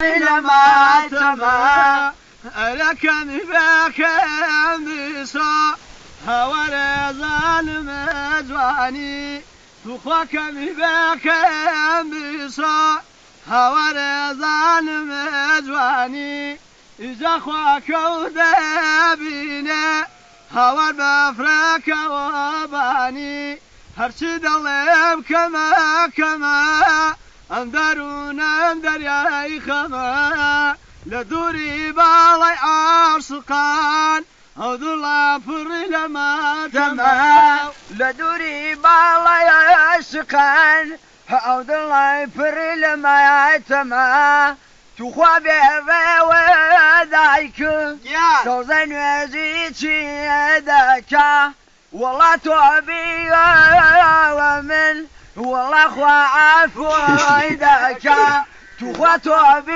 لما تما لك مفاك بصا هوري ظالم جواني تخواك مفاك بصا هوري ظالم جواني إذا خواك ودابينا هور بفراك وباني هرشد الله كما أندرون أندر يا خما لدوري بالي عرسقان أو ذلا فر لما تما لدوري بالي عرسقان أو ذلا فر لما تما تخوا بيفا ودايك توزن وزيتي داكا والله توبي ومن والله خوا عفو داكا تخوا توبي